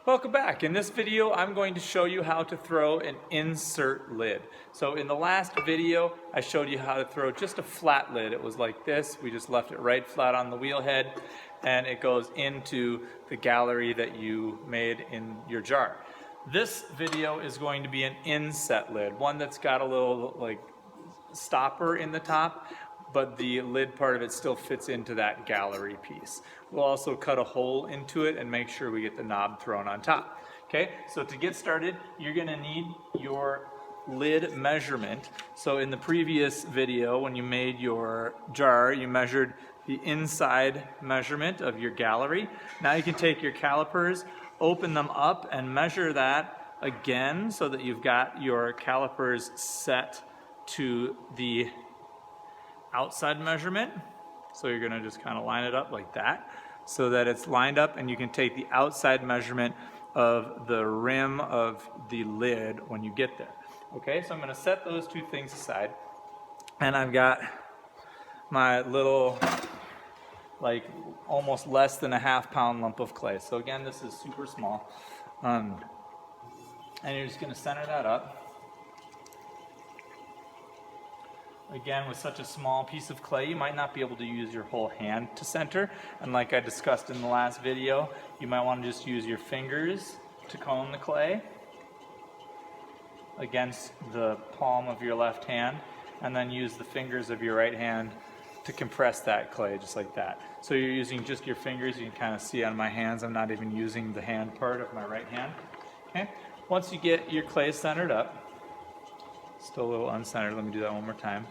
Welcome back. In this video, I'm going to show you how to throw an insert lid. So in the last video, I showed you how to throw just a flat lid. It was like this. We just left it right flat on the wheel head, and it goes into the gallery that you made in your jar. This video is going to be an inset lid, one that's got a little like stopper in the top, but the lid part of it still fits into that gallery piece. We'll also cut a hole into it and make sure we get the knob thrown on top. Okay, so to get started, you're gonna need your lid measurement. So in the previous video, when you made your jar, you measured the inside measurement of your gallery. Now you can take your calipers, open them up, and measure that again so that you've got your calipers set to the outside measurement. So you're gonna just kind of line it up like that so that it's lined up, and you can take the outside measurement of the rim of the lid when you get there. Okay, so I'm gonna set those two things aside, and I've got my little, like almost less than a half-pound lump of clay. So again, this is super small. And you're just gonna center that up. Again, with such a small piece of clay, you might not be able to use your whole hand to center. And like I discussed in the last video, you might want to just use your fingers to cone the clay against the palm of your left hand, and then use the fingers of your right hand to compress that clay, just like that. So you're using just your fingers. You can kind of see on my hands, I'm not even using the hand part of my right hand. Okay. Once you get your clay centered up, still a little uncentered, let me do that one more time.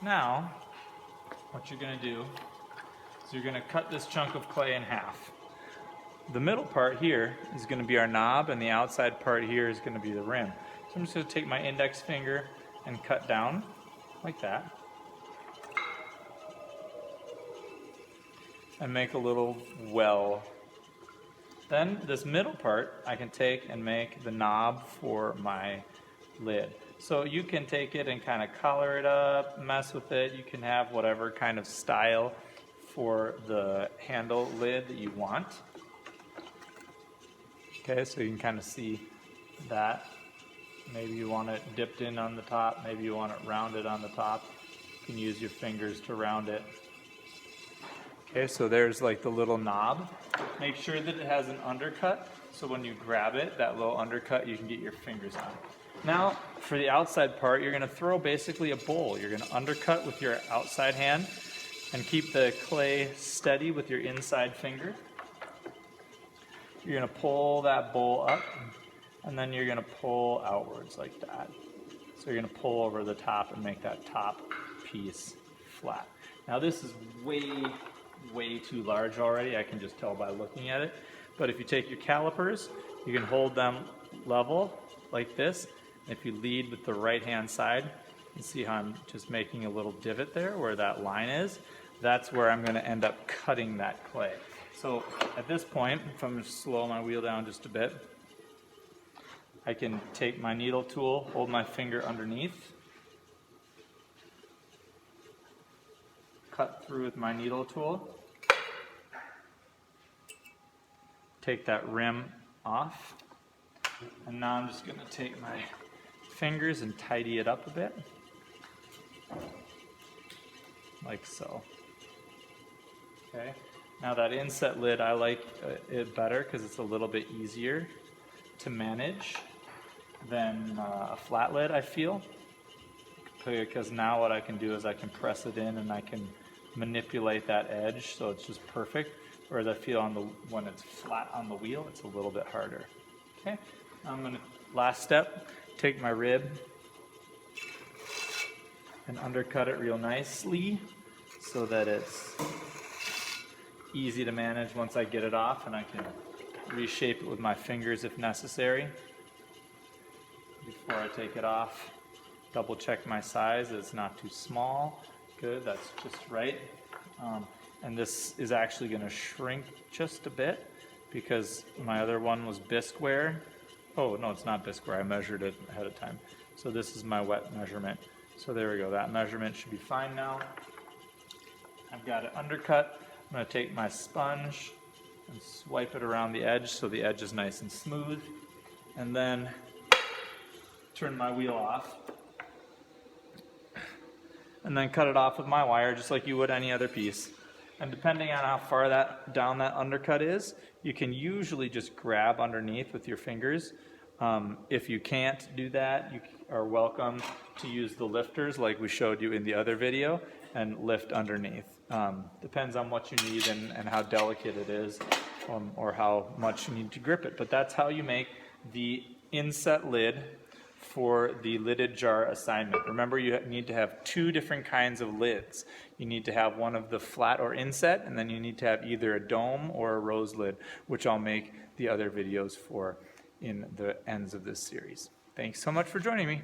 Now, what you're going to do is you're going to cut this chunk of clay in half. The middle part here is going to be our knob, and the outside part here is going to be the rim. So I'm just going to take my index finger and cut down like that, and make a little well. Then this middle part I can take and make the knob for my lid. So you can take it and kind of color it up, mess with it. You can have whatever kind of style for the handle lid that you want. Okay, so you can kind of see that. Maybe you want it dipped in on the top, maybe you want it rounded on the top. You can use your fingers to round it. Okay, so there's like the little knob. Make sure that it has an undercut, so when you grab it, that little undercut, you can get your fingers on. Now, for the outside part, you're going to throw basically a bowl. You're going to undercut with your outside hand and keep the clay steady with your inside finger. You're going to pull that bowl up, and then you're going to pull outwards like that. So you're going to pull over the top and make that top piece flat. Now this is way too large already. I can just tell by looking at it. But if you take your calipers, you can hold them level like this. If you lead with the right hand side, you see how I'm just making a little divot there where that line is. That's where I'm going to end up cutting that clay. So at this point, if I'm going to slow my wheel down just a bit, I can take my needle tool, hold my finger underneath, cut through with my needle tool, take that rim off, and now I'm just going to take my fingers and tidy it up a bit, like so. Okay. Now that inset lid, I like it better because it's a little bit easier to manage than a flat lid, I feel. Because now what I can do is I can press it in and I can manipulate that edge so it's just perfect. Whereas I feel when it's flat on the wheel, it's a little bit harder. Okay, I'm going to, last step, take my rib and undercut it real nicely so that it's easy to manage once I get it off, and I can reshape it with my fingers if necessary. Before I take it off, double check my size, it's not too small. Good, that's just right. And this is actually going to shrink just a bit because my other one was bisqueware. Oh, no, it's not bisqueware. I measured it ahead of time. So this is my wet measurement. So there we go. That measurement should be fine now. I've got it undercut. I'm going to take my sponge and swipe it around the edge so the edge is nice and smooth. And then turn my wheel off. And then cut it off with my wire just like you would any other piece. And depending on how far down that undercut is, you can usually just grab underneath with your fingers. If you can't do that, you are welcome to use the lifters like we showed you in the other video and lift underneath. Depends on what you need and how delicate it is, or how much you need to grip it. But that's how you make the inset lid for the lidded jar assignment. Remember, you need to have two different kinds of lids. You need to have one of the flat or inset, and then you need to have either a dome or a rose lid, which I'll make the other videos for in the ends of this series. Thanks so much for joining me.